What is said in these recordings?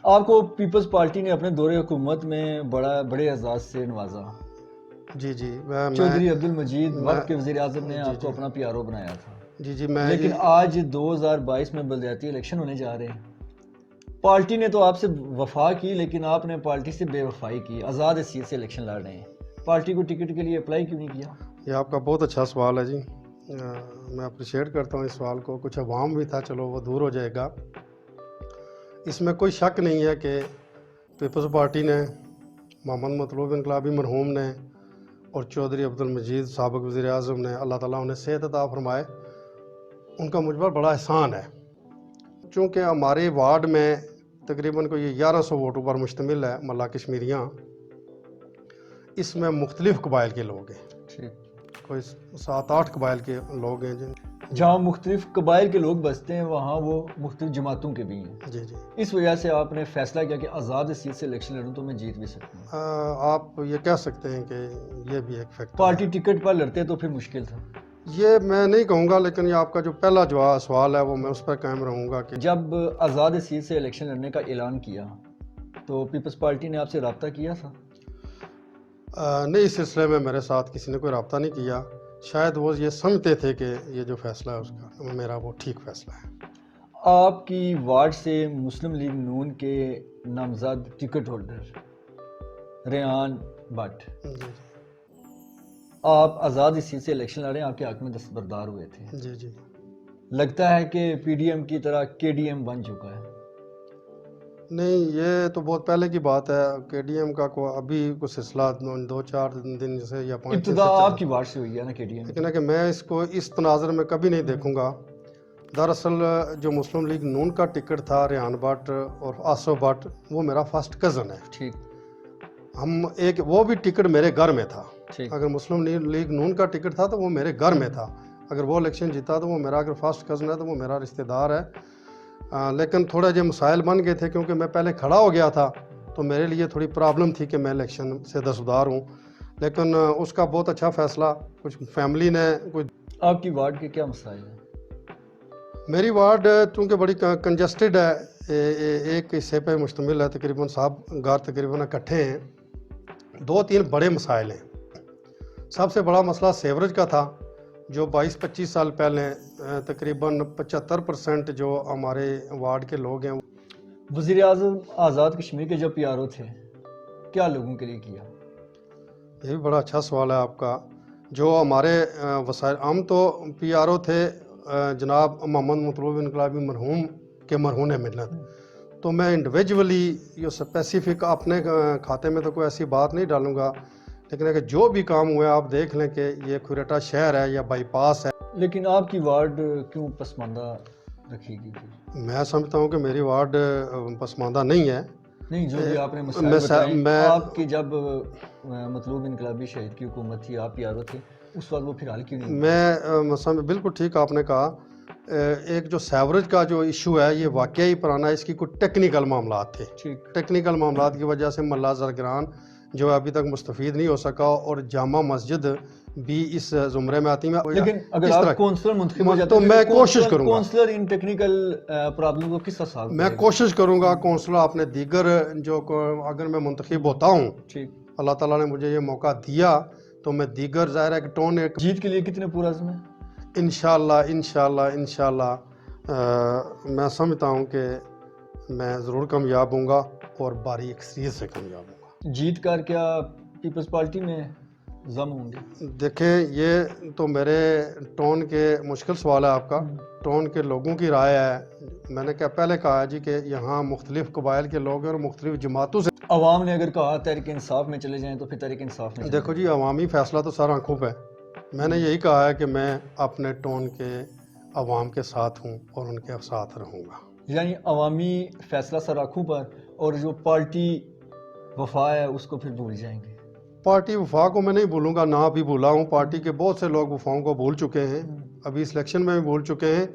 آپ کو Peoples party نے اپنے دور حکومت میں بڑے اعزاز سے نوازا. جی چودھری عبد المجید وقت کے وزیر اعظم نے آپ کو اپنا پی آر او بنایا تھا. لیکن آج 2022 میں بلدیاتی الیکشن ہونے جا رہے ہیں. پارٹی نے تو آپ سے وفا کی لیکن آپ نے پارٹی سے بے وفائی کی. آزاد حیثیت سے الیکشن لڑ رہے ہیں, پارٹی کو ٹکٹ کے لیے اپلائی کیوں نہیں کیا؟ یہ آپ کا بہت اچھا سوال ہے جی. میں اپریشیٹ کرتا ہوں اس سوال کو. کچھ عوام بھی تھا, چلو وہ دور ہو جائے گا. اس میں کوئی شک نہیں ہے کہ پیپلز پارٹی نے, محمد مطلوب انقلابی مرحوم نے اور چودھری عبد المجید سابق وزیر اعظم نے, اللہ تعالیٰ انہیں صحت عطا فرمائے, ان کا مجھ پر بڑا احسان ہے. چونکہ ہمارے وارڈ میں تقریباً کوئی 1100 ووٹوں پر مشتمل ہے ملا کشمیریاں. اس میں مختلف قبائل کے لوگ ہیں, کوئی 7-8 قبائل کے لوگ ہیں. جہاں مختلف قبائل کے لوگ بستے ہیں وہاں وہ مختلف جماعتوں کے بھی ہیں. جی اس وجہ سے آپ نے فیصلہ کیا کہ آزاد حیثیت سے الیکشن لڑوں تو میں جیت بھی سکتا ہوں. آپ یہ کہہ سکتے ہیں کہ یہ بھی ایک فیکٹر. پارٹی ٹکٹ پر لڑتے تو پھر مشکل تھا. یہ میں نہیں کہوں گا, لیکن یہ آپ کا جو پہلا سوال ہے وہ میں اس پر قائم رہوں گا کہ جب آزاد حیثیت سے الیکشن لڑنے کا اعلان کیا تو پیپلز پارٹی نے آپ سے رابطہ کیا تھا؟ نہیں, اس سلسلے میں میرے ساتھ کسی نے کوئی رابطہ نہیں کیا. شاید وہ یہ سمجھتے تھے کہ یہ جو فیصلہ ہے اس کا میرا وہ ٹھیک فیصلہ ہے. آپ کی وارڈ سے مسلم لیگ نون کے نامزد ٹکٹ ہولڈر ریحان بٹ, آپ آزاد حیثیت سے الیکشن لڑے, آپ کے حق میں دستبردار ہوئے تھے. جی لگتا ہے کہ پی ڈی ایم کی طرح کے ڈی ایم بن چکا ہے. نہیں, یہ تو بہت پہلے کی بات ہے. کے ڈی ایم کا ابھی کچھ سلسلہ 2-4 دن سے یا 5 دن سے ابتدا آپ کی وارڈ سے ہوئی ہے نا کے ڈی ایم. لیکن ہے کہ میں اس کو اس تناظر میں کبھی نہیں دیکھوں گا. دراصل جو مسلم لیگ نون کا ٹکٹ تھا ریحان بٹ اور آصف بٹ, وہ میرا فرسٹ کزن ہے. ٹھیک. وہ بھی ٹکٹ میرے گھر میں تھا. اگر مسلم لیگ نون کا ٹکٹ تھا تو وہ میرے گھر میں تھا. اگر وہ الیکشن جیتا تو وہ میرا, اگر فرسٹ کزن ہے تو وہ میرا رشتہ دار ہے. لیکن تھوڑا جو مسائل بن گئے تھے کیونکہ میں پہلے کھڑا ہو گیا تھا تو میرے لیے تھوڑی پرابلم تھی کہ میں الیکشن سے دستبردار ہوں. لیکن اس کا بہت اچھا فیصلہ کچھ فیملی نے. آپ کی وارڈ کے کیا مسائل ہیں؟ میری وارڈ چونکہ بڑی کنجسٹڈ ہے, ایک حصے پہ مشتمل ہے, تقریباً صاحب گھر تقریباً اکٹھے ہیں. 2-3 بڑے مسائل ہیں. سب سے بڑا مسئلہ سیوریج کا تھا جو 22-25 سال پہلے تقریباً 75% جو ہمارے وارڈ کے لوگ ہیں. وزیر اعظم آزاد کشمیر کے جب پی آر او تھے کیا لوگوں کے لیے کیا؟ یہ بھی بڑا اچھا سوال ہے آپ کا. جو ہمارے وسائل, ہم تو پی آر او تھے جناب محمد مطلوب انقلابی مرحوم کے مرہون ملت. تو میں انڈیویجولی یہ اسپیسیفک اپنے کھاتے میں تو کوئی ایسی بات نہیں ڈالوں گا, لیکن اگر جو بھی کام ہوئے آپ دیکھ لیں کہ یہ کھوریٹا شہر ہے یا بائی پاس ہے. لیکن آپ کی وارڈ کیوں پسماندہ رکھی گئی تھی؟ میں سمجھتا ہوں کہ میری وارڈ پسماندہ نہیں ہے. نہیں, جو بھی آپ نے مسائل بتائیں, آپ کی جب مطلوب انقلابی شہید کی حکومت تھی, آپ پی آر او تھے, اس وقت وہ پھر حل کیوں نہیں؟ میں بالکل ٹھیک آپ نے کہا. ایک جو سیوریج کا جو ایشو ہے یہ واقعی پرانا ہے. اس کی کچھ ٹیکنیکل معاملات تھے. ٹیکنیکل معاملات کی وجہ سے محلہ زرگران جو ابھی تک مستفید نہیں ہو سکا, اور جامع مسجد بھی اس زمرے میں آتی ہے. لیکن اگر آپ کونسلر منتخب ہو جاتے تو میں کوشش کروں گا, کونسلر ان ٹیکنیکل پرابلم کو کس طرح سالو میں کوشش کروں گا. کونسلر اپنے دیگر جو اگر میں منتخب ہوتا ہوں, اللہ تعالیٰ نے مجھے یہ موقع دیا, تو میں دیگر ظاہر ہے کہ ٹون ایک جیت کے لیے کتنے پورا عزم ہے؟ انشاءاللہ میں سمجھتا ہوں کہ میں ضرور کامیاب ہوں گا اور باری اکثریت سے کامیاب ہوں گا. جیت کر کیا پیپلز پارٹی میں ضم ہوں گے؟ دیکھیں, یہ تو میرے ٹون کے مشکل سوال ہے آپ کا. ٹون کے لوگوں کی رائے ہے. میں نے پہلے کہا جی کہ یہاں مختلف قبائل کے لوگ ہیں اور مختلف جماعتوں سے. عوام نے اگر کہا تحریک انصاف میں چلے جائیں تو پھر تحریک انصاف میں. دیکھو جی, عوامی فیصلہ تو سر آنکھوں پہ. میں نے یہی کہا ہے کہ میں اپنے ٹون کے عوام کے ساتھ ہوں اور ان کے ساتھ رہوں گا. یعنی عوامی فیصلہ سر آنکھوں پر, اور جو پارٹی وفا ہے اس کو پھر بھول جائیں گے. پارٹی وفا کو میں نہیں بھولوں گا, نہ بھی بھولا ہوں. پارٹی کے بہت سے لوگ وفاؤں کو بھول چکے ہیں, ابھی اس الیکشن میں بھی بھول چکے ہیں,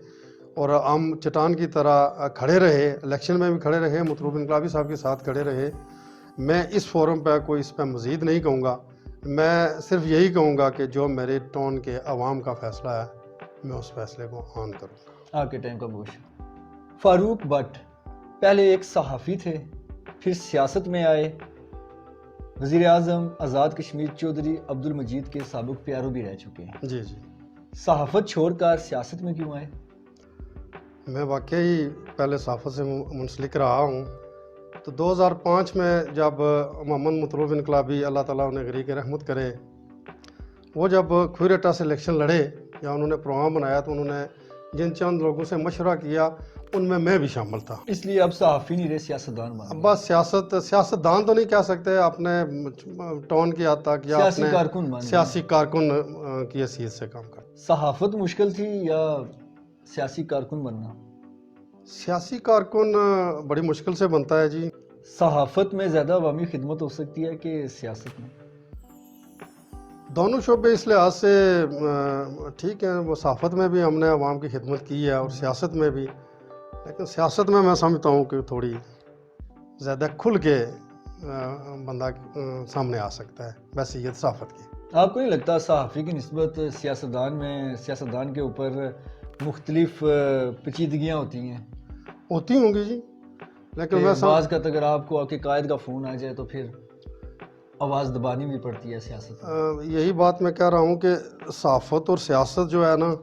اور ہم چٹان کی طرح کھڑے رہے, الیکشن میں بھی کھڑے رہے, مطلوب انقلابی صاحب کے ساتھ کھڑے رہے. میں اس فورم پہ کوئی اس پہ مزید نہیں کہوں گا. میں صرف یہی کہوں گا کہ جو میرے ٹون کے عوام کا فیصلہ ہے میں اس فیصلے کو کروں گا. آپ کے ٹائم کا بہت شکریہ. فاروق بٹ پہلے ایک صحافی تھے, پھر سیاست میں آئے. وزیر اعظم آزاد کشمیر چودھری عبد المجید کے سابق پیارو بھی رہ چکے ہیں. جی جی. صحافت چھوڑ کر سیاست میں کیوں آئے؟ میں واقعی پہلے صحافت سے منسلک رہا ہوں. تو 2005 میں جب محمد مطلوب انقلابی اللہ تعالیٰ انہیں غریق رحمت کرے، وہ جب کھوریٹا سے الیکشن لڑے یا انہوں نے پروگرام بنایا تو انہوں نے جن چند لوگوں سے مشورہ کیا ان میں بھی شامل تھا. اس لیے اب صحافی نہیں رہے، سیاستدان بن گئے. بس سیاستدان تو نہیں کہہ سکتے، اپنے ٹون کی حد تک یا سیاسی کارکن بن گئے. سیاسی کارکن کی حیثیت سے کام کرتے. صحافت مشکل تھی یا سیاسی کارکن بننا؟ سیاسی کارکن بڑی مشکل سے بنتا ہے جی. صحافت میں زیادہ عوامی خدمت ہو سکتی ہے کہ سیاست میں؟ دونوں شعبے اس لحاظ سے ٹھیک ہیں. وہ صحافت میں بھی ہم نے عوام کی خدمت کی ہے اور سیاست میں بھی، لیکن سیاست میں سمجھتا ہوں کہ تھوڑی زیادہ کھل کے بندہ سامنے آ سکتا ہے بحیثیت صحافت کی. آپ کو نہیں لگتا صحافی کی نسبت سیاستدان کے اوپر مختلف پیچیدگیاں ہوتی ہیں؟ ہوتی ہوں گی جی، لیکن بعض کا اگر آپ کو کہ قائد کا فون آ جائے تو پھر آواز دبانی بھی پڑتی ہے سیاست. یہی بات میں کہہ رہا ہوں کہ صحافت اور سیاست جو ہے نا،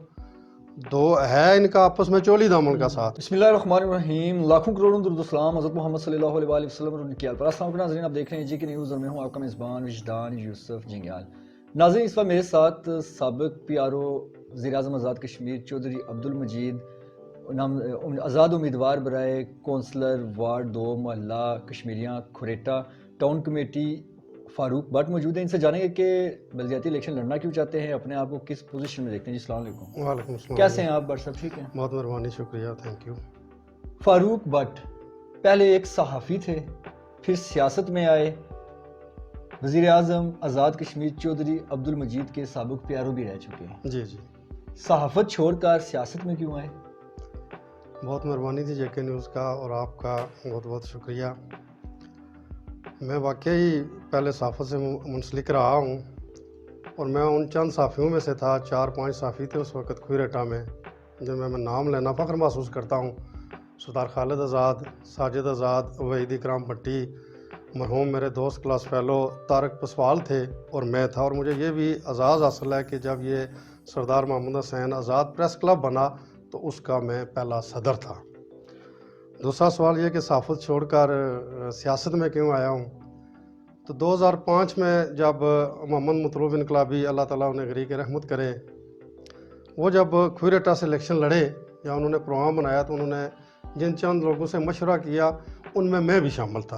دو ہے ان کا آپس میں چولی دامن کا ساتھ. بسم اللہ الرحمن الرحیم. لاکھوں کروڑوں درود و سلام حضرت محمد صلی اللہ علیہ وآلہ وسلم اور ان کے آل پر. السلام علیکم ناظرین، آپ دیکھ رہے ہیں جی کے نیوز اور میں ہوں آپ کا میزبان وجدان یوسف جنگیال. ناظرین، اس وقت میرے ساتھ سابق پی آر او وزیر اعظم آزاد کشمیر چودھری عبد المجید، آزاد امیدوار برائے کونسلر وارڈ 2 محلہ کشمیریاں کھوریٹا ٹاؤن کمیٹی فاروق بٹ موجود ہیں. ان سے جانیں گے کہ بلدیاتی الیکشن لڑنا کیوں چاہتے ہیں، اپنے آپ کو کس پوزیشن میں دیکھتے ہیں. جی السلام علیکم. وعلیکم السلام. کیسے ہیں آپ بٹ صاحب؟ ٹھیک ہیں، بہت مہربانی، شکریہ، تھینک یو. فاروق بٹ پہلے ایک صحافی تھے، پھر سیاست میں آئے. وزیر اعظم آزاد کشمیر چودھری عبد المجید کے سابق پیارو بھی رہ چکے ہیں. جی جی. صحافت چھوڑ کر سیاست میں کیوں آئے؟ بہت مہربانی تھی جے کے نیوز کا، اور آپ کا بہت بہت شکریہ. میں واقعی پہلے صحافت سے منسلک رہا ہوں، اور میں ان چند صحافیوں میں سے تھا. 4-5 صحافی تھے اس وقت کھوریٹا میں، جن میں نام لینا فخر محسوس کرتا ہوں. سردار خالد آزاد، ساجد آزاد، وحید اکرام بٹی، مرحوم میرے دوست کلاس فیلو طارق پسوال تھے، اور میں تھا. اور مجھے یہ بھی اعزاز حاصل ہے کہ جب یہ سردار محمد حسین آزاد پریس کلب بنا تو اس کا میں پہلا صدر تھا. دوسرا سوال یہ کہ صحافت چھوڑ کر سیاست میں کیوں آیا ہوں. تو 2005 میں جب محمد مطلوب انقلابی اللہ تعالیٰ انہیں غریق رحمت کرے، وہ جب کھوریٹا سے الیکشن لڑے یا انہوں نے پروگرام بنایا تو انہوں نے جن چند لوگوں سے مشورہ کیا ان میں بھی شامل تھا.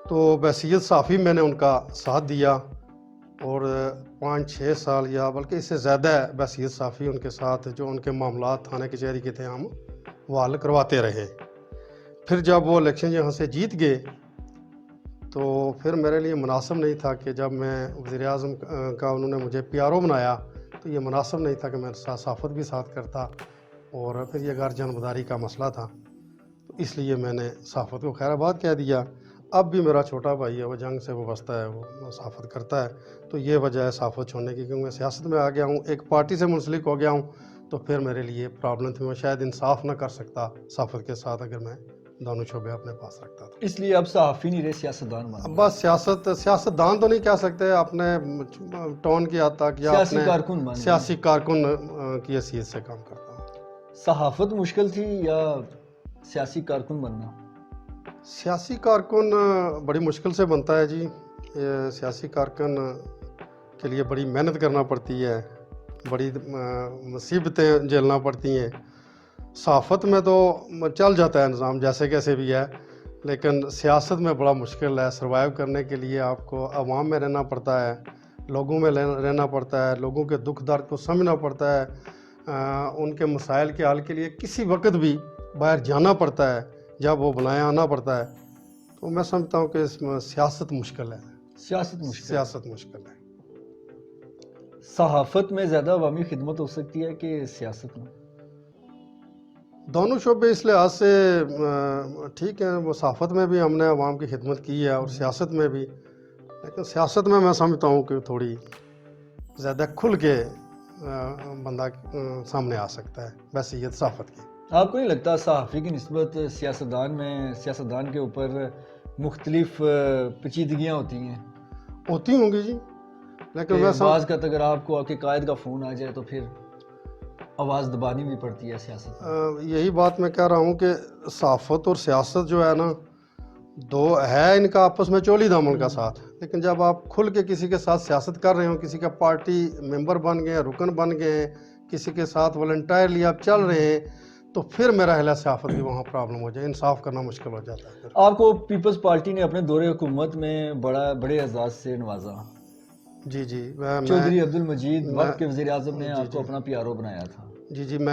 تو بحیثیت صحافی میں نے ان کا ساتھ دیا، اور 5-6 سال یا بلکہ اس سے زیادہ بحیثیت صحافی ان کے ساتھ جو ان کے معاملات تھانے کچہری کے تھے ہم وہ حل کرواتے رہے. پھر جب وہ الیکشن یہاں سے جیت گئے تو پھر میرے لیے مناسب نہیں تھا کہ جب میں وزیر اعظم کا انہوں نے مجھے پی آر او بنایا تو یہ مناسب نہیں تھا کہ میں صحافت بھی ساتھ کرتا، اور پھر یہ غیر جانبداری کا مسئلہ تھا. تو اس لیے میں نے صحافت کو خیر آباد کہہ دیا. اب بھی میرا چھوٹا بھائی ہے، وہ جنگ سے وابستہ ہے، وہ صحافت کرتا ہے. تو یہ وجہ ہے صحافت چھوڑنے کی، کیونکہ میں سیاست میں آ گیا ہوں، ایک پارٹی سے منسلک ہو گیا ہوں. تو پھر میرے لیے پرابلم تھی، میں شاید انصاف نہ کر سکتا صحافت کے ساتھ اگر میں دونوں شعبے اپنے پاس رکھتا تھا. اس لیے اب صحافی نہیں رہے، سیاستدان بن گئے. بس سیاستدان تو نہیں کہہ سکتے، اپنے ٹون کی حد تک یا سیاسی کارکن کی حیثیت سے کام کرتا ہوں. صحافت مشکل تھی یا سیاسی کارکن بننا؟ سیاسی کارکن بڑی مشکل سے بنتا ہے جی. سیاسی کارکن کے لیے بڑی محنت کرنا پڑتی ہے، بڑی مصیبتیں جھیلنا پڑتی ہیں. صحافت میں تو چل جاتا ہے نظام جیسے کیسے بھی ہے، لیکن سیاست میں بڑا مشکل ہے. سروائیو کرنے کے لیے آپ کو عوام میں رہنا پڑتا ہے، لوگوں میں رہنا پڑتا ہے، لوگوں کے دکھ درد کو سمجھنا پڑتا ہے، ان کے مسائل کے حل کے لیے کسی وقت بھی باہر جانا پڑتا ہے، جب وہ بلائیں آنا پڑتا ہے. تو میں سمجھتا ہوں کہ اس میں سیاست مشکل ہے. سیاست مشکل ہے. صحافت میں زیادہ عوامی خدمت ہو سکتی ہے کہ سیاست میں؟ دونوں شعبے اس لحاظ سے ٹھیک ہیں. وہ صحافت میں بھی ہم نے عوام کی خدمت کی ہے اور سیاست میں بھی، لیکن سیاست میں سمجھتا ہوں کہ تھوڑی زیادہ کھل کے بندہ سامنے آ سکتا ہے بحیثیت صحافت کی. آپ کو نہیں لگتا صحافی کی نسبت سیاستدان کے اوپر مختلف پیچیدگیاں ہوتی ہیں؟ ہوتی ہوں گی جی، لیکن بعض کا اگر آپ کو آپ کے قائد کا فون آ جائے تو پھر آواز دبانی بھی پڑتی ہے سیاست میں۔ یہی بات میں کہہ رہا ہوں کہ صحافت اور سیاست جو ہے نا، دو ہے ان کا آپس میں چولی دامن کا ساتھ، لیکن جب آپ کھل کے کسی کے ساتھ سیاست کر رہے ہوں، کسی کا پارٹی ممبر بن گئے ہیں، رکن بن گئے ہیں، کسی کے ساتھ والنٹائرلی آپ چل رہے ہیں، تو پھر میرا خیال ہے صحافت کی وہاں پرابلم ہو جائے، انصاف کرنا مشکل ہو جاتا ہے۔ آپ کو پیپلز پارٹی نے اپنے دور حکومت میں بڑے اعزاز سے نوازا۔ جی چودھری عبد المجید وقت کے وزیر اعظم نے آپ کو اپنا پی آر او بنایا تھا۔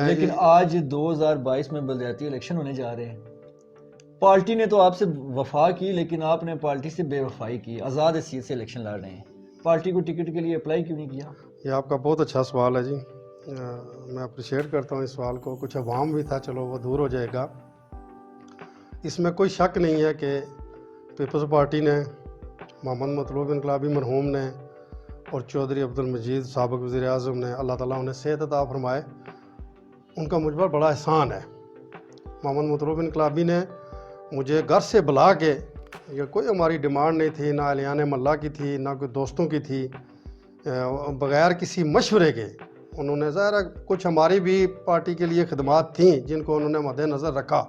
لیکن آج 2022 میں بلدیاتی الیکشن ہونے جا رہے ہیں، پارٹی نے تو آپ سے وفا کی لیکن آپ نے پارٹی سے بے وفائی کی، آزاد حیثیت سے الیکشن لڑ رہے ہیں، پارٹی کو ٹکٹ کے لیے اپلائی کیوں نہیں کیا؟ یہ آپ کا بہت اچھا سوال ہے جی، میں اپریشیٹ کرتا ہوں اس سوال کو، کچھ عوام بھی تھا، چلو وہ دور ہو جائے گا۔ اس میں کوئی شک نہیں ہے کہ پیپلز پارٹی نے، محمد مطلوب انقلابی مرحوم نے اور چودھری عبد المجید سابق وزیر اعظم نے، اللہ تعالیٰ انہیں صحت عطا فرمائے، ان کا مجھ پر بڑا احسان ہے۔ محمد مطلوب انقلابی نے مجھے گھر سے بلا کے، یہ کوئی ہماری ڈیمانڈ نہیں تھی، نہ اہلیان محلہ کی تھی، نہ کوئی دوستوں کی تھی، بغیر کسی مشورے کے انہوں نے، ظاہر ہے کچھ ہماری بھی پارٹی کے لیے خدمات تھیں جن کو انہوں نے مد نظر رکھا،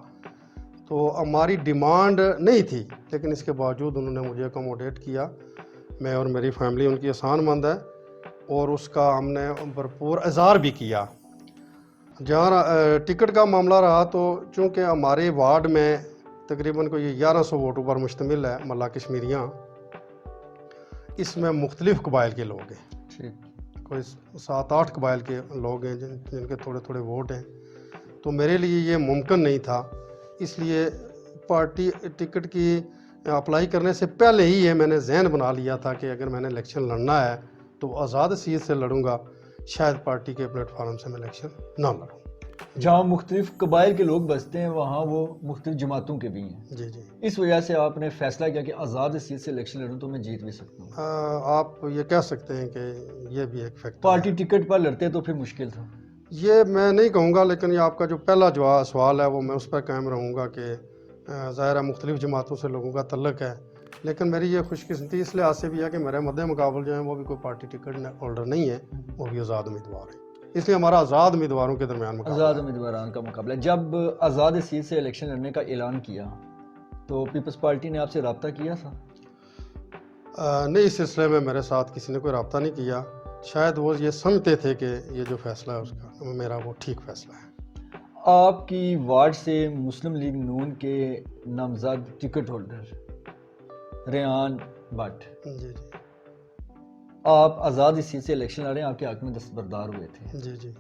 تو ہماری ڈیمانڈ نہیں تھی، لیکن اس کے باوجود انہوں نے مجھے اکوموڈیٹ کیا۔ میں اور میری فیملی ان کی احسان مند ہے، اور اس کا ہم نے بھرپور اظہار بھی کیا۔ جہاں ٹکٹ کا معاملہ رہا، تو چونکہ ہمارے وارڈ میں تقریباً کوئی 1100 ووٹوں پر مشتمل ہے ملا کشمیریاں، اس میں مختلف قبائل کے لوگ ہیں، کوئی 7-8 قبائل کے لوگ ہیں جن کے تھوڑے تھوڑے ووٹ ہیں، تو میرے لیے یہ ممکن نہیں تھا، اس لیے پارٹی ٹکٹ کی اپلائی کرنے سے پہلے ہی یہ میں نے ذہن بنا لیا تھا کہ اگر میں نے الیکشن لڑنا ہے تو آزاد حیثیت سے لڑوں گا، شاید پارٹی کے پلیٹ فارم سے میں الیکشن نہ لڑوں۔ جہاں مختلف قبائل کے لوگ بستے ہیں وہاں وہ مختلف جماعتوں کے بھی ہیں، جی اس وجہ سے آپ نے فیصلہ کیا کہ آزاد حیثیت سے الیکشن لڑوں تو میں جیت بھی سکتا ہوں۔ آپ یہ کہہ سکتے ہیں کہ یہ بھی ایک فیکٹر ہے۔ پارٹی ٹکٹ پر لڑتے تو پھر مشکل تھا؟ یہ میں نہیں کہوں گا، لیکن یہ آپ کا جو پہلا سوال ہے وہ میں اس پر قائم رہوں گا کہ ظاہر ہے مختلف جماعتوں سے لوگوں کا تعلق ہے، لیکن میری یہ خوش قسمتی اس لحاظ سے بھی ہے کہ میرے مد مقابل جو ہیں وہ بھی کوئی پارٹی ٹکٹ ہولڈر نہیں ہے، وہ بھی آزاد امیدوار ہیں، اس لیے ہمارا آزاد امیدواروں کے درمیان مقابلہ ہے۔ آزاد امیدواران کا مقابلہ ہے۔ جب آزاد حیثیت سے الیکشن لڑنے کا اعلان کیا تو پیپلز پارٹی نے آپ سے رابطہ کیا تھا؟ نہیں، اس سلسلے میں میرے ساتھ کسی نے کوئی رابطہ نہیں کیا، شاید وہ یہ سمجھتے تھے کہ یہ جو فیصلہ ہے اس کا میرا وہ ٹھیک فیصلہ ہے۔ آپ کی وارڈ سے مسلم لیگ نون کے نامزد ٹکٹ ہولڈر ریحان بٹ، جی آپ آزاد حیثیت سے الیکشن لڑ رہے ہیں، آپ کے حق میں دستبردار ہوئے تھے، جی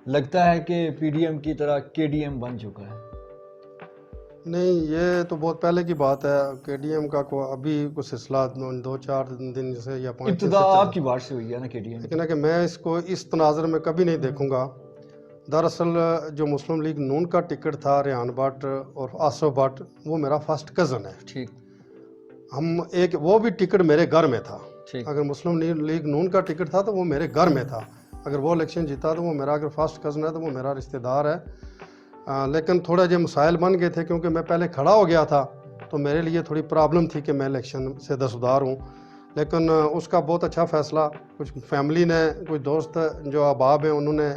لگتا ہے کہ پی ڈی ایم کی طرح کے ڈی ایم بن چکا ہے؟ نہیں، یہ تو بہت پہلے کی بات ہے، کے ڈی ایم کا ابھی کوئی سلسلہ 2-4 دن سے یا 5 دن سے ابتدا آپ کی وارڈ سے ہوئی ہے نا کے ڈی ایم، لیکن ہے کہ میں اس کو اس تناظر میں کبھی نہیں دیکھوں گا۔ دراصل جو مسلم لیگ نون کا ٹکٹ تھا، ریحان بٹ اور آصف بٹ، وہ میرا فرسٹ کزن ہے، ٹھیک، وہ بھی ٹکٹ میرے گھر میں تھا، ٹھیک، اگر مسلم لیگ نون کا ٹکٹ تھا تو وہ میرے گھر میں تھا، اگر وہ الیکشن جیتا تو وہ میرا، اگر فرسٹ کزن ہے تو وہ میرا رشتہ دار ہے، لیکن تھوڑا جو مسائل بن گئے تھے کیونکہ میں پہلے کھڑا ہو گیا تھا تو میرے لیے تھوڑی پرابلم تھی کہ میں الیکشن سے دستبردار ہوں، لیکن اس کا بہت اچھا فیصلہ کچھ فیملی نے، کچھ دوست جو احباب ہیں انہوں نے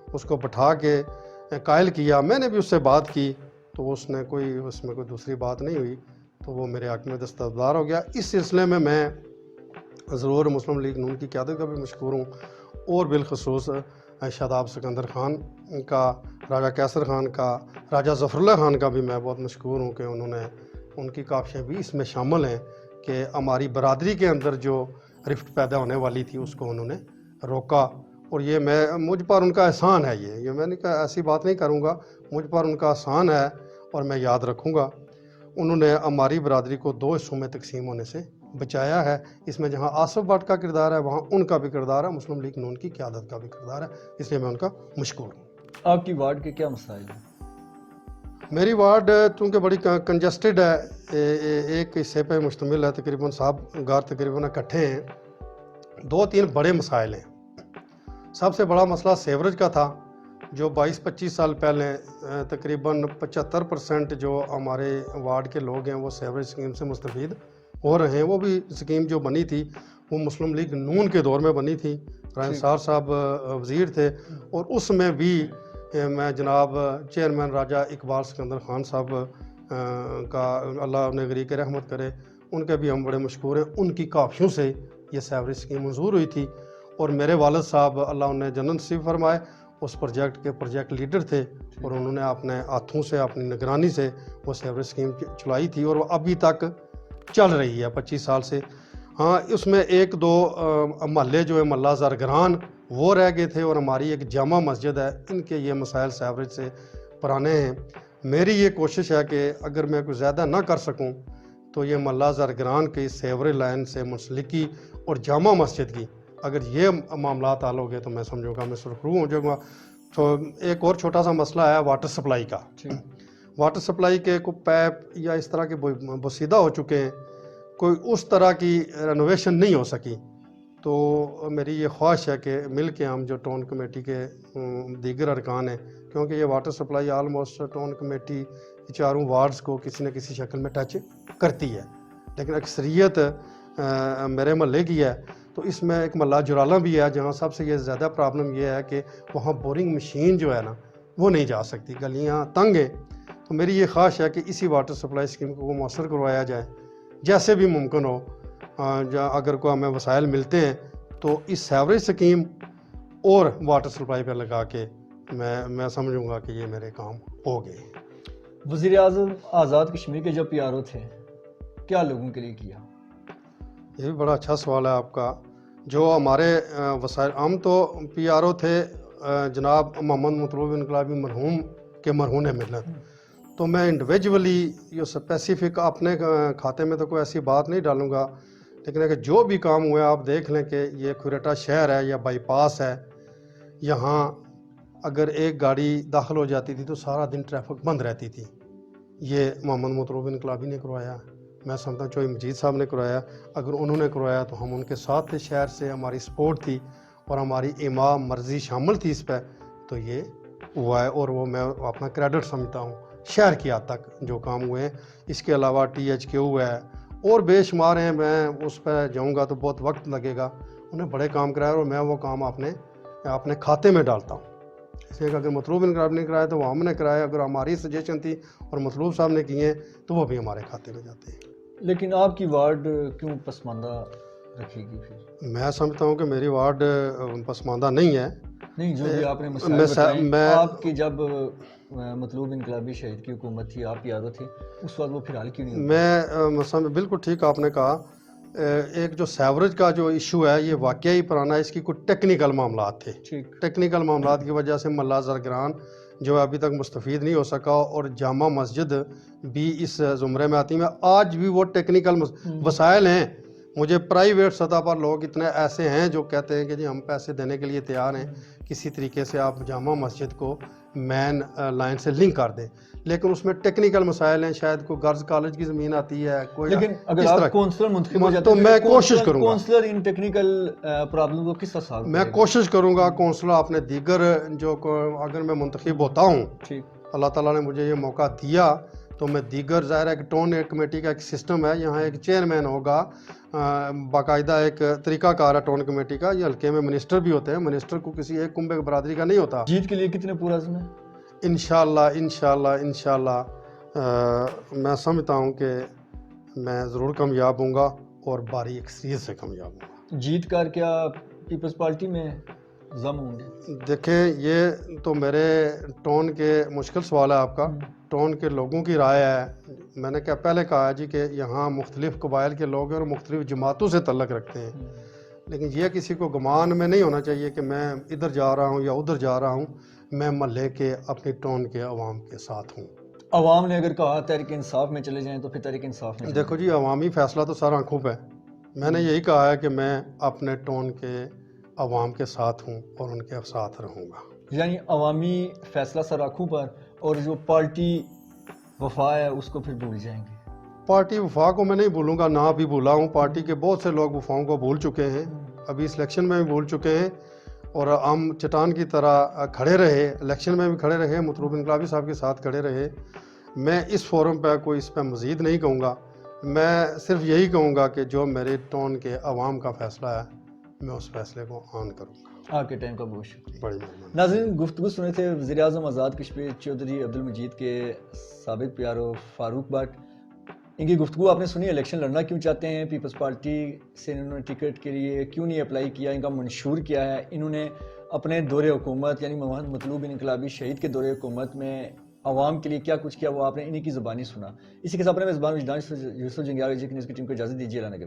اس کو بٹھا کے قائل کیا، میں نے بھی اس سے بات کی تو اس میں کوئی دوسری بات نہیں ہوئی، تو وہ میرے حق میں دستبردار ہو گیا۔ اس سلسلے میں ضرور مسلم لیگ نون کی قیادت کا بھی مشکور ہوں، اور بالخصوص شاداب سکندر خان کا، راجہ کیسر خان کا، راجہ ظفر اللہ خان کا بھی میں بہت مشکور ہوں کہ ان کی کاوشیں بھی اس میں شامل ہیں کہ ہماری برادری کے اندر جو رفت پیدا ہونے والی تھی اس کو انہوں نے روکا، اور یہ مجھ پر ان کا احسان ہے، یہ میں نے کہا ایسی بات نہیں کروں گا، مجھ پر ان کا احسان ہے اور میں یاد رکھوں گا۔ انہوں نے ہماری برادری کو 2 حصوں میں تقسیم ہونے سے بچایا ہے، اس میں جہاں آصف بٹ کا کردار ہے وہاں ان کا بھی کردار ہے، مسلم لیگ نون کی قیادت کا بھی کردار ہے، اس لیے میں ان کا مشکور ہوں۔ آپ کی وارڈ کے کیا مسائل ہیں؟ میری وارڈ چونکہ بڑی کنجسٹڈ ہے، ایک حصے پہ مشتمل ہے، تقریباً صاحب گار تقریباً اکٹھے ہیں، 2-3 بڑے مسائل ہیں۔ سب سے بڑا مسئلہ سیوریج کا تھا، جو 22-25 سال پہلے تقریباً 75% جو ہمارے وارڈ کے لوگ ہیں وہ سیوریج اسکیم سے مستفید ہو رہے ہیں. وہ بھی اسکیم جو بنی تھی وہ مسلم لیگ نون کے دور میں بنی تھی. رائن صار صاحب وزیر تھے, اور اس میں بھی میں جناب چیئرمین راجہ اقبال سکندر خان صاحب کا اللہ انہیں غریق رحمت کرے, ان کے بھی ہم بڑے مشکور ہیں. ان کی کافیوں سے یہ سیوریج اسکیم منظور ہوئی تھی, اور میرے والد صاحب اللہ انہیں جنت نصیب فرمائے اس پروجیکٹ کے پروجیکٹ لیڈر تھے, اور انہوں نے اپنے ہاتھوں سے اپنی نگرانی سے وہ سیوریج اسکیم چلائی تھی, اور وہ ابھی تک چل رہی ہے 25 سال سے. ہاں, اس میں ایک دو محلے جو ہے محلہ زرگران وہ رہ گئے تھے, اور ہماری ایک جامع مسجد ہے, ان کے یہ مسائل سیوریج سے پرانے ہیں. میری یہ کوشش ہے کہ اگر میں کوئی زیادہ نہ کر سکوں تو یہ محلہ زرگران کی سیوریج لائن سے منسلکی اور جامع مسجد کی اگر یہ معاملات حل ہو گئے تو میں سمجھوں گا میں سرخرو ہو جاؤں گا. تو ایک اور چھوٹا سا مسئلہ ہے واٹر سپلائی کا. واٹر سپلائی کے کوئی پیپ یا اس طرح کے بسیدہ ہو چکے ہیں, کوئی اس طرح کی رینوویشن نہیں ہو سکی. تو میری یہ خواہش ہے کہ مل کے ہم جو ٹاؤن کمیٹی کے دیگر ارکان ہیں, کیونکہ یہ water supply almost town committee چاروں وارڈز کو کسی نہ کسی شکل میں ٹچ کرتی ہے, لیکن اکثریت میرے محلے کی ہے. تو اس میں ایک محلہ جرالہ بھی ہے جہاں سب سے یہ زیادہ پرابلم یہ ہے کہ وہاں بورنگ مشین جو ہے نا وہ نہیں جا سکتی, گلیاں تنگ ہیں. تو میری یہ خواہش ہے کہ اسی واٹر سپلائی اسکیم کو مؤثر کروایا جائے جیسے بھی ممکن ہو. اگر کوئی ہمیں وسائل ملتے ہیں تو اس سیوریج اسکیم اور واٹر سپلائی پہ لگا کے میں سمجھوں گا کہ یہ میرے کام ہو گئے. وزیر اعظم آزاد کشمیر کے جو پی آر او تھے کیا لوگوں کے لیے کیا؟ یہ بھی بڑا اچھا سوال ہے آپ کا. جو ہمارے وسائل, ہم تو پی آر او تھے جناب محمد مطلوب انقلابی مرحوم کے مرہون ملت. تو میں انڈیویجولی یہ اسپیسیفک اپنے کھاتے میں تو کوئی ایسی بات نہیں ڈالوں گا, لیکن اگر جو بھی کام ہوا آپ دیکھ لیں کہ یہ کھریٹا شہر ہے یا بائی پاس ہے, یہاں اگر ایک گاڑی داخل ہو جاتی تھی تو سارا دن ٹریفک بند رہتی تھی. یہ محمد مطلوب انقلابی نے کروایا, میں سمجھتا ہوں چوئی مجید صاحب نے کروایا. اگر انہوں نے کروایا تو ہم ان کے ساتھ تھے, شہر سے ہماری سپورٹ تھی اور ہماری امام مرضی شامل تھی اس پہ, تو یہ ہوا ہے. اور وہ میں اپنا کریڈٹ سمجھتا ہوں شہر کی حد تک جو کام ہوئے ہیں. اس کے علاوہ THQ ہے اور بے شمار ہیں, میں اس پہ جاؤں گا تو بہت وقت لگے گا. انہیں بڑے کام کرایا اور میں وہ کام اپنے کھاتے میں ڈالتا ہوں. اس لیے کہ اگر مطلوب انقلاب نے کرایا تو وہ ہم نے کرایا, اگر ہماری سجیشن تھی اور مطلوب صاحب نے کیے ہیں تو وہ بھی ہمارے کھاتے میں جاتے ہیں. لیکن آپ کی وارڈ کیوں پسماندہ رکھے گی پھر؟ میں سمجھتا ہوں کہ میری وارڈ پسماندہ نہیں ہے. نہیں, جو بھی آپ نے مسائل بتائیں, آپ کی جب مطلوب انقلابی شہید کی حکومت تھی, آپ پی آر او تھے, اس وقت وہ پھر حل کیوں نہیں ہوتا؟ میں بالکل ٹھیک آپ نے کہا. ایک جو سیوریج کا جو ایشو ہے یہ واقعی پرانا ہے, اس کی کچھ ٹیکنیکل معاملات تھے. ٹیکنیکل معاملات کی وجہ سے محلہ زرگران جو ابھی تک مستفید نہیں ہو سکا, اور جامع مسجد بھی اس زمرے میں آتی ہے. آج بھی وہ ٹیکنیکل وسائل ہیں. مجھے پرائیویٹ سطح پر لوگ اتنے ایسے ہیں جو کہتے ہیں کہ جی ہم پیسے دینے کے لیے تیار ہیں, کسی طریقے سے آپ جامع مسجد کو مین لائن سے لنک کر دیں, لیکن اس میں ٹیکنیکل مسائل ہیں. شاید کوئی گرلز کالج کی زمین آتی ہے, کوئی لیکن اگر آپ کونسلر منتخب ہو جاتے تو میں کوشش کروں گا کونسلر ان ٹیکنیکل پرابلم کو کس طرح سالو میں کوشش کروں گا کونسلر اپنے دیگر جو اگر میں منتخب ہوتا ہوں, اللہ تعالیٰ نے مجھے یہ موقع دیا, تو میں دیگر ظاہر ہے کہ ٹاؤن کمیٹی کا ایک سسٹم ہے, یہاں ایک چیئرمین ہوگا, باقاعدہ ایک طریقہ کار ہے ٹاؤن کمیٹی کا. یہ حلقے میں منسٹر بھی ہوتے ہیں, منسٹر کو کسی ایک کنبے برادری کا نہیں ہوتا. جیت کے لیے کتنے پورا عزم ہے؟ انشاءاللہ میں سمجھتا ہوں کہ میں ضرور کامیاب ہوں گا اور باری اکثریت سے کامیاب ہوں گا. جیت کر کیا پیپلز پارٹی میں ضم ہوں گے؟ دیکھیں یہ تو میرے ٹاؤن کے مشکل سوال ہے آپ کا. ٹاؤن کے لوگوں کی رائے ہے. میں نے پہلے کہا ہے جی کہ یہاں مختلف قبائل کے لوگ ہیں اور مختلف جماعتوں سے تعلق رکھتے ہیں, لیکن یہ کسی کو گمان میں نہیں ہونا چاہیے کہ میں ادھر جا رہا ہوں یا ادھر جا رہا ہوں. میں محلے کے اپنی ٹاؤن کے عوام کے ساتھ ہوں. عوام نے اگر کہا تحریک انصاف میں چلے جائیں تو پھر تحریک انصاف میں دیکھو جی, عوامی فیصلہ تو سر آنکھوں پہ. میں نے یہی کہا ہے کہ میں اپنے ٹاؤن کے عوام کے ساتھ ہوں اور ان کے ساتھ رہوں گا. یعنی عوامی فیصلہ سر آنکھوں پر, اور جو پارٹی وفا ہے اس کو پھر بھول جائیں گے؟ پارٹی وفا کو میں نہیں بھولوں گا, نہ بھی بھولا ہوں. پارٹی کے بہت سے لوگ وفاؤں کو بھول چکے ہیں, ابھی اس الیکشن میں بھی بھول چکے ہیں. اور ہم چٹان کی طرح کھڑے رہے، الیکشن میں بھی کھڑے رہے، مطلوب انقلابی صاحب کے ساتھ کھڑے رہے. میں اس فورم پہ کوئی اس پہ مزید نہیں کہوں گا، میں صرف یہی کہوں گا کہ جو میرے ٹون کے عوام کا فیصلہ ہے میں اس فیصلے کو آن کروں گا. آپ کے ٹائم کا بہت شکریہ. بڑی مہربانی. ناظرین، گفتگو سنے تھے وزیر اعظم آزاد کشمیر چودھری عبدالمجید کے سابق پیارو فاروق بٹ. ان کی گفتگو آپ نے سنی. الیکشن لڑنا کیوں چاہتے ہیں، پیپلز پارٹی سے انہوں نے ٹکٹ کے لیے کیوں نہیں اپلائی کیا، ان کا منشور کیا ہے. انہوں نے اپنے دور حکومت یعنی محمد مطلوب انقلابی شہید کے دور حکومت میں عوام کے لیے کیا کچھ کیا، وہ آپ نے انہی کی زبانی سنا. اسی کے ساتھ اپنے میزبان وجدان یوسف جنگیال کی ٹیم کو اجازت دیجیے. اللہ نے